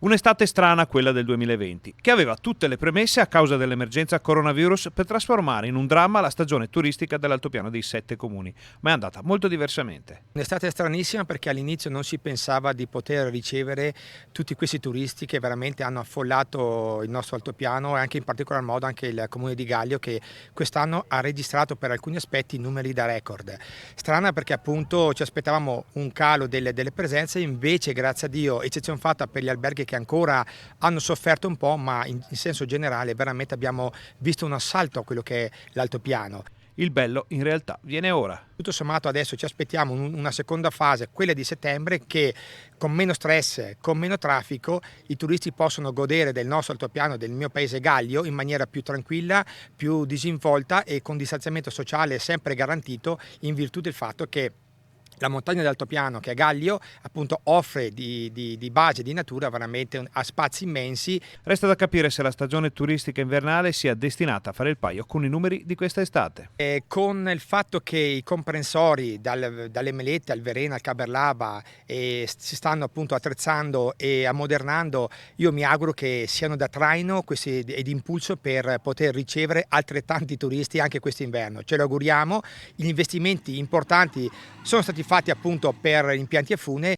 Un'estate strana quella del 2020, che aveva tutte le premesse a causa dell'emergenza coronavirus per trasformare in un dramma la stagione turistica dell'altopiano dei 7 comuni, ma è andata molto diversamente. Un'estate stranissima perché all'inizio non si pensava di poter ricevere tutti questi turisti che veramente hanno affollato il nostro altopiano e anche in particolar modo anche il comune di Gaglio, che quest'anno ha registrato per alcuni aspetti numeri da record. Strana perché appunto ci aspettavamo un calo delle presenze, invece grazie a Dio eccezione fatta per gli alberghi che ancora hanno sofferto un po', ma in senso generale veramente abbiamo visto un assalto a quello che è l'altopiano. Il bello in realtà viene ora. Tutto sommato adesso ci aspettiamo una seconda fase, quella di settembre, che con meno stress, con meno traffico, i turisti possono godere del nostro altopiano, del mio paese Gaglio, in maniera più tranquilla, più disinvolta e con distanziamento sociale sempre garantito, in virtù del fatto che la montagna dell'altopiano, che è Gaglio, appunto offre di base di natura veramente a spazi immensi. Resta da capire se la stagione turistica invernale sia destinata a fare il paio con i numeri di questa estate. Con il fatto che i comprensori dalle Melette al Verena al Caberlaba si stanno appunto attrezzando e ammodernando, io mi auguro che siano da traino ed impulso per poter ricevere altrettanti turisti anche quest'inverno. Ce lo auguriamo, gli investimenti importanti sono stati fatti appunto per impianti a fune.